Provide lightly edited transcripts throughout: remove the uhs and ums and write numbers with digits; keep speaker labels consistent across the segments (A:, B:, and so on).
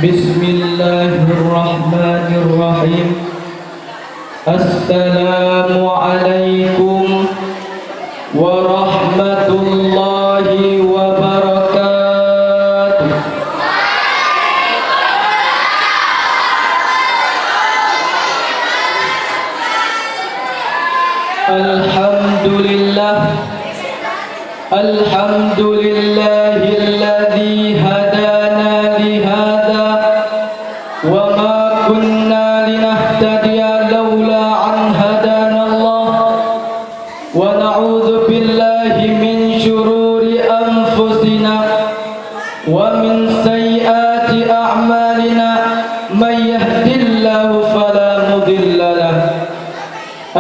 A: Bismillahirrahmanirrahim. Assalamualaikum warahmatullahi wabarakatuh. Alhamdulillah, alhamdulillahilladzi hadana lihada wa ma kunna linahtadiya laula an hadana Allah wa na'udzu billahi min syururi anfusina wa min sayyiati a'malina may yahdihillahu fala mudilla lahu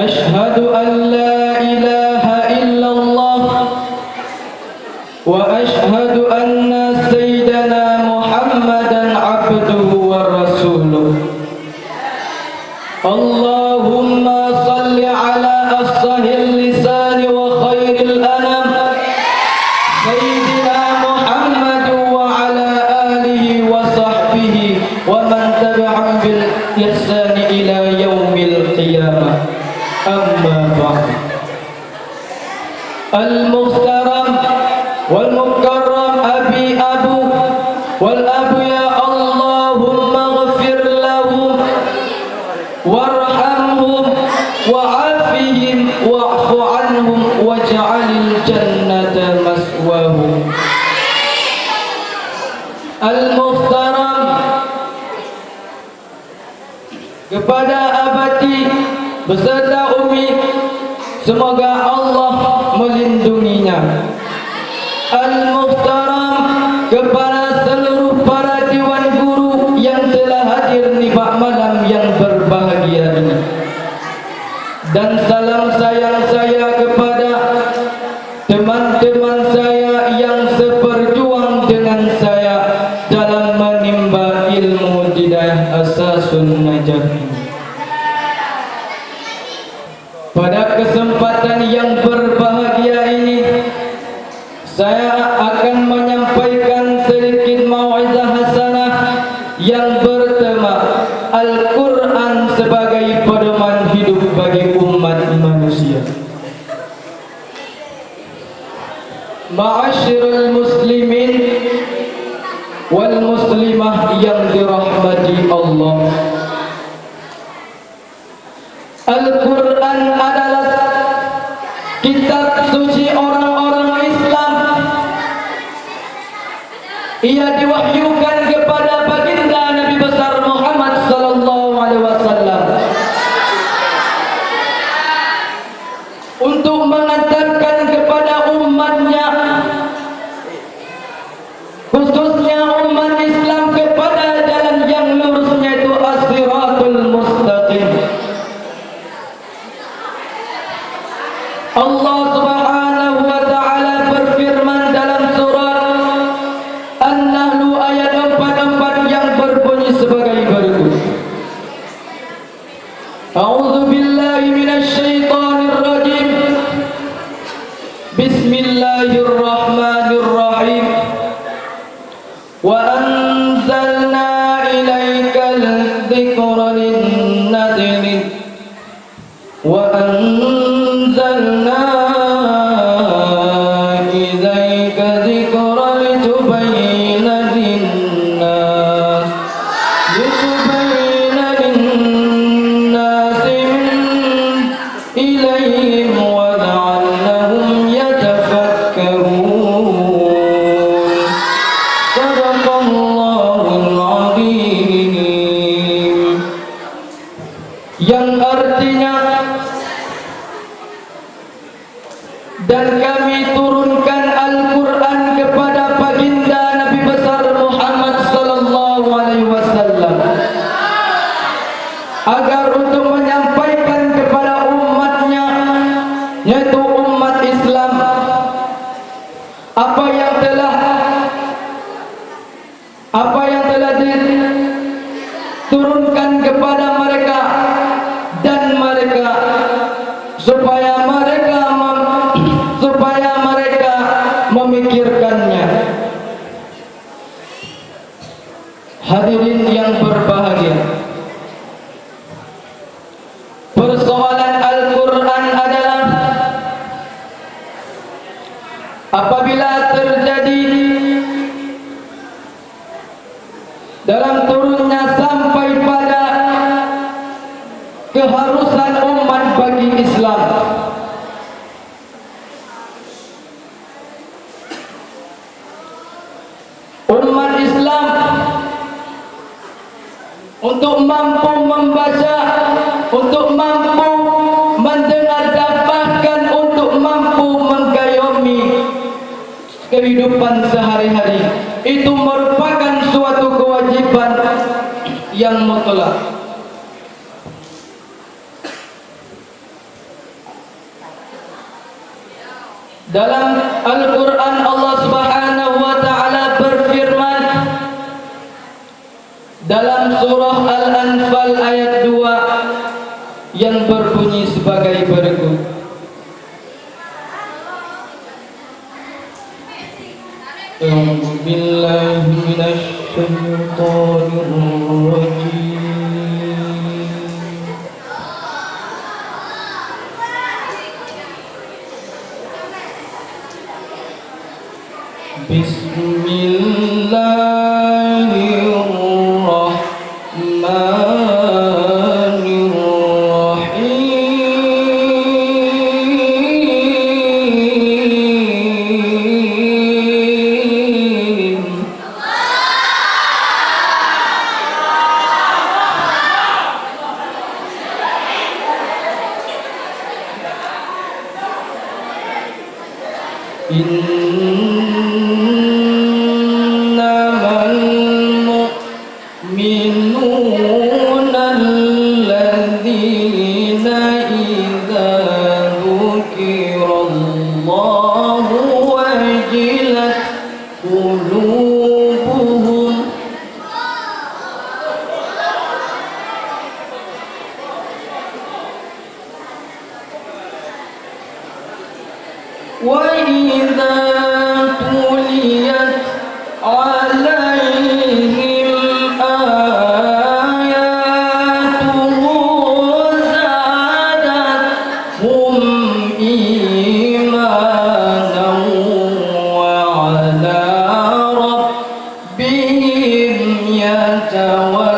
A: ashhadu an la ilaha illallah wa ashhadu anna sayyidana Muhammadan abduhu wa rasuluh. Allahumma salli ala afsahil lisani wa khairil anam sayyidina Muhammad wa ala alihi wa sahbihi wa man tabi'ahum bil ihsani ila yaumil qiyamah. Amma ba'd. Al-muhtaram wal mukarram abi abu wal abu ya Allahumma ghafir lahum warhamhum wa'afihim wa'fu anhum waj'alil jannata maswahum. Al-muhtaram, kepada abati beserta umi, semoga Allah melindunginya. Al-muhtaram, kepada seluruh para dewan guru yang telah hadir di malam yang berbahagia ini. Dan salam sayang saya kepada teman-teman saya yang seperjuang dengan saya dalam menimba ilmu hidayah asasun najah ini. Pada kesempatan yang berbahagia ini, saya akan menyampaikan sedikit mau'izah hasanah yang bertema Al-Quran sebagai pedoman hidup bagi umat manusia. Ma'asyiral muslimin wal muslimah yang dirahmati Allah, Al-Quran adalah kitab suci orang-orang Islam. Ia diwahyukan kepada baginda Nabi besar Muhammad sallallahu alaihi wasallam untuk mengantarkan kepada umatnya, khususnya umat Islam, kepada jalan yang lurusnya, itu as-siratul mustaqim. Allah Subhanahu wa taala berfirman dalam surah An-Nahl ayat 44 yang berbunyi sebagai berikut. A'udzu billahi minasy syaithanir rajim. Bismillahirrahmanirrahim. Wa anzalna ilaikal dzikra lin-nadhiri wa anzalna ilaika dzikra litubayyina lin-nas ilayhim wa la'allahum yatafakkarun. Sadaqallahul azim. Yang artinya, dan kami turunkan Al-Quran kepada baginda Nabi besar Muhammad sallallahu alaihi wasallam agar untuk menyampaikan kepada umatnya, yaitu umat Islam, apa yang telah diturunkan kepada mereka, dan mereka supaya mereka memikirkannya. Hadirin untuk mampu membaca, untuk mampu mendengar, dan bahkan untuk mampu mengayomi kehidupan sehari-hari. Itu merupakan suatu kewajiban yang mutlak. Dalam Al-Quran Allah Subhanahu wa Ta'ala berfirman dalam surah Al-Anfal ayat 2 yang berbunyi sebagai berikut. A'udzu billahi minasy syaithanir rajim. Innamal mu'minuna alladzina idza dzukirallahu wajilat qulubuhum wa idza tuliyat alaihim ayatuhu zadatuhum imanan wa ala rabbihim yatawakkalun.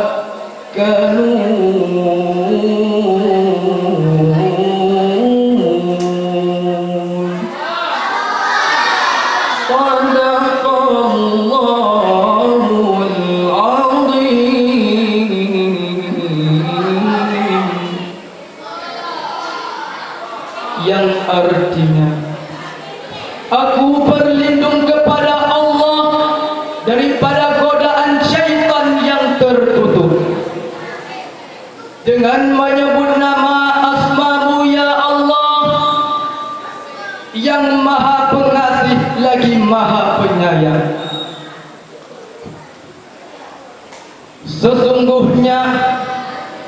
A: Yang artinya, aku berlindung kepada Allah daripada godaan syaitan yang terkutuk dengan menyebut nama asma-Mu ya Allah yang maha pengasih lagi maha penyayang. Sesungguhnya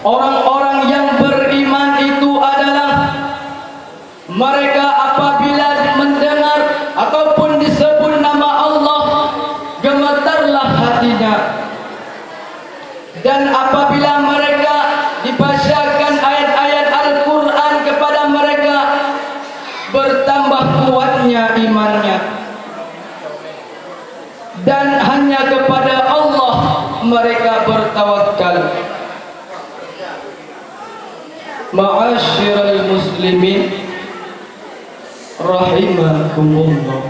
A: orang-orang yang beriman itu adalah mereka apabila mendengar ataupun disebut nama Allah, gemetarlah hatinya. Dan apabila mereka dibacakan ayat-ayat Al-Quran kepada mereka, bertambah kuatnya imannya. Dan hanya kepada Allah mereka bertawakal. Ma'asyiral muslimin rahimakumullah.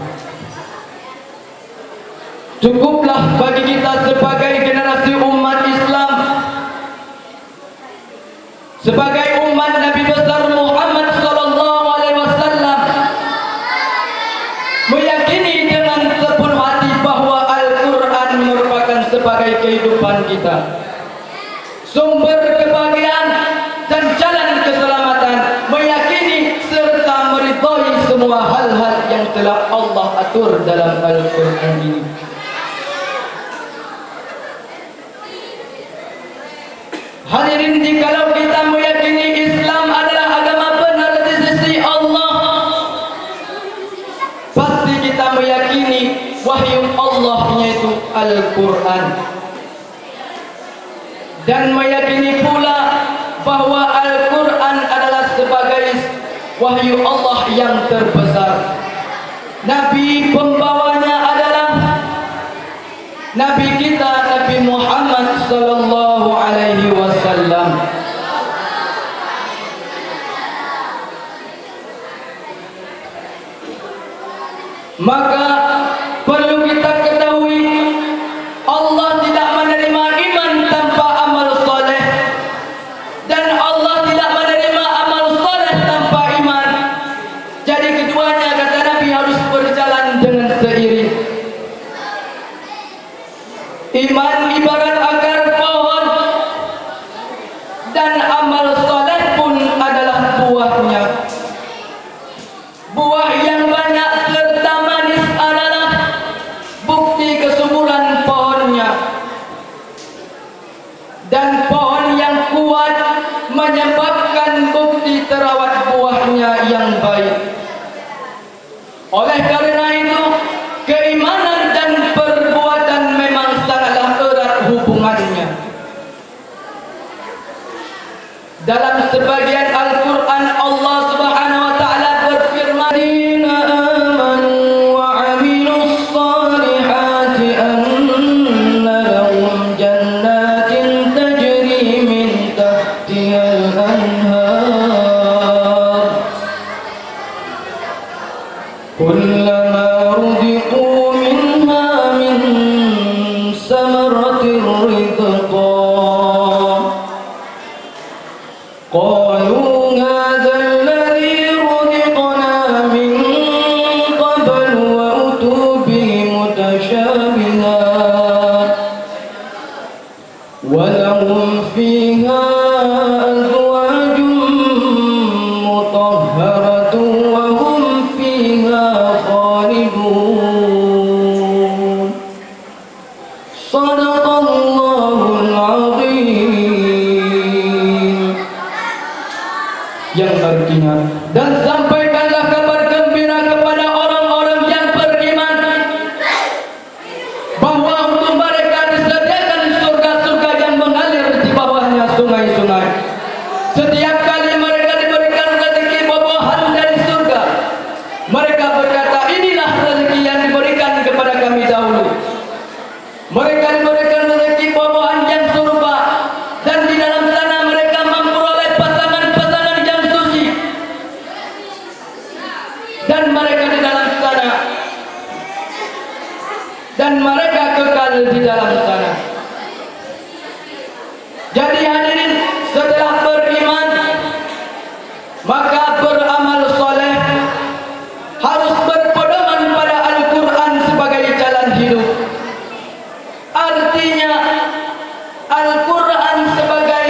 A: Cukuplah bagi kita sebagai generasi umat Islam, sebagai umat Nabi besar Muhammad sallallahu alaihi wasallam, meyakini dengan sepenuh hati bahwa Al-Quran merupakan sebagai kehidupan kita, sumber kebahagiaan dan jalan keselamatan, meyakini serta meridhai semua hal-hal yang telah Allah atur dalam Al-Quran ini. Hadirin, jikalau kita meyakini Islam adalah agama benar di sisi Allah, pasti kita meyakini wahyu Allah yaitu Al-Quran, dan meyakini pula bahwa Al-Quran adalah sebagai wahyu Allah yang terbesar. Nabi pembawanya adalah Nabi kita Nabi Muhammad sallallahu alaihi wasallam. Maka perlu kita ketahui Allah tidak menerima iman tanpa amal saleh. Iman ibarat akar pohon, dan amal soleh pun adalah buahnya. Buah yang banyak serta manis adalah bukti kesuburan pohonnya, dan pohon yang kuat menyebabkan bukti terawat buahnya yang baik. Oleh karena itu, keimanan dan perbuatan memang sangatlah erat hubungannya. Dalam sebagian Al-Quran, Allah Subhanahu wa taala berfirman, "Amanu wa 'amilus shalihati anna lahum jannatin tajri min tahtihal anhar kullama ruziqu minha min samaratir rizqa qalu hadha alladhi ruziqna min qabl wa utu bihi mutashabiha wa lahum fiha azwajun mutahharatun wa hum fiha khalidun." Shadaqallahul azim. Yang artinya, dan sampaikanlah kabar gembira kepada orang-orang yang beriman bahwa untuk mereka disediakan surga-surga yang mengalir di bawahnya sungai-sungai. Setiap kali mereka diberikan rezeki buah-buahan dari surga, mereka berkata, "Inilah rezeki yang diberikan kepada kami dahulu." Mereka diberikan rezeki buah-buahan yang serupa, dan di dalam sana mereka memperoleh pasangan-pasangan yang suci, dan mereka di dalam sana, dan mereka kekal di dalam sana. Jadi hadirin, setelah beriman maka beramal soleh, harus berpedoman pada Al-Quran sebagai jalan hidup. Artinya Al-Quran sebagai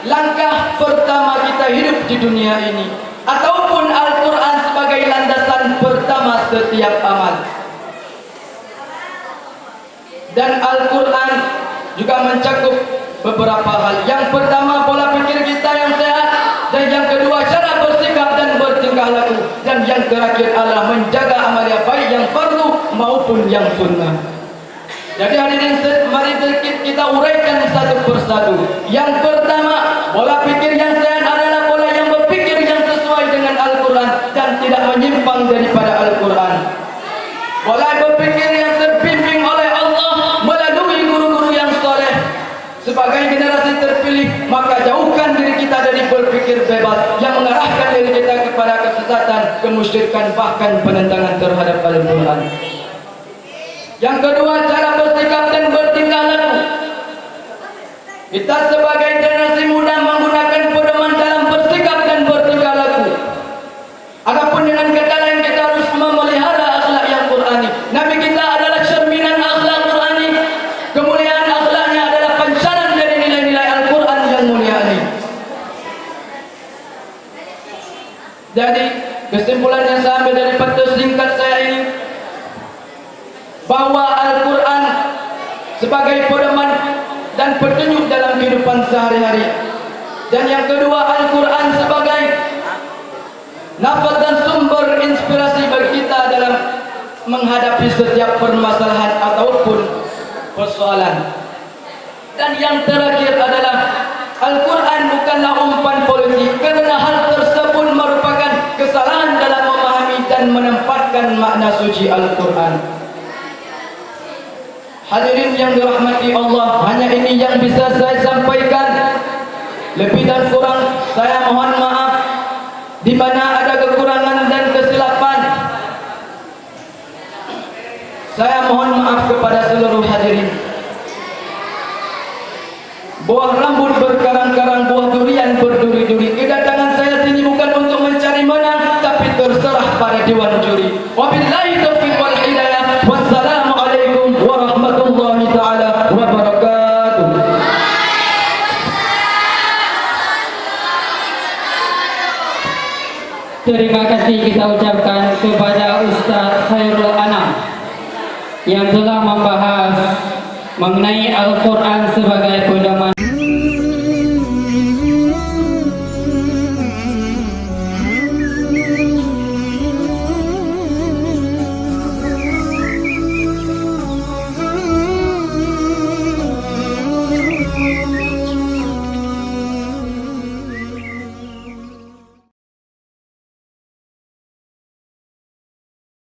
A: langkah pertama kita hidup di dunia ini, ataupun Al-Quran sebagai landasan pertama setiap amal. Dan Al-Quran juga mencakup beberapa hal. Yang pertama, pola pikir kita yang sehat, dan yang kedua, cara bersikap dan bertingkah laku, dan yang terakhir adalah menjaga amalia baik yang fardu maupun yang sunnah. Jadi hadirin, mari kita uraikan satu persatu. Yang pertama, pola pikir yang sehat adalah pola yang berpikir yang sesuai dengan Al-Quran dan tidak menyimpang daripada Al-Quran. Pola berpikir yang terbimbing oleh Allah melalui guru-guru yang soleh. Sebagai generasi terpilih, maka jauhkan diri kita dari berpikir bebas yang mengarahkan diri kita kepada kesesatan, kemusyrikan, bahkan penentangan terhadap Al-Quran. Yang kedua, cara bersikap dan bertingkah laku. Kita sebagai generasi muda menggunakan pedoman dalam bersikap dan bertingkah laku. Adapun dengan kata lain, kita harus memelihara akhlak yang Qurani. Nabi kita adalah cerminan akhlak Qurani. Kemuliaan akhlaknya adalah pancaran dari nilai-nilai Al-Quran yang mulia ini. Jadi kesimpulan yang saya ambil dari petus singkat saya ini, bahwa Al-Quran sebagai pedoman dan petunjuk dalam kehidupan sehari-hari, dan yang kedua, Al-Quran sebagai nafas dan sumber inspirasi bagi kita dalam menghadapi setiap permasalahan ataupun persoalan. Dan yang terakhir adalah Al-Quran bukanlah umpan politik, kerana hal tersebut merupakan kesalahan dalam memahami dan menempatkan makna suci Al-Quran. Hadirin yang dirahmati Allah, hanya ini yang bisa saya sampaikan. Lebih dan kurang saya mohon maaf. Di mana ada kekurangan dan kesilapan, saya mohon maaf kepada seluruh hadirin. Buah rambut berkarang-karang, buah durian berduri-duri. Kedatangan saya sini bukan untuk mencari menang, tapi terserah pada dewan juri. Wabillahi taufiq wal hidayah. Wassalamualaikum warahmatullahi taala wabarakatuh.
B: kasih kita ucapkan kepada Ustaz Khairul Anam yang telah membahas mengenai Al-Quran sebagai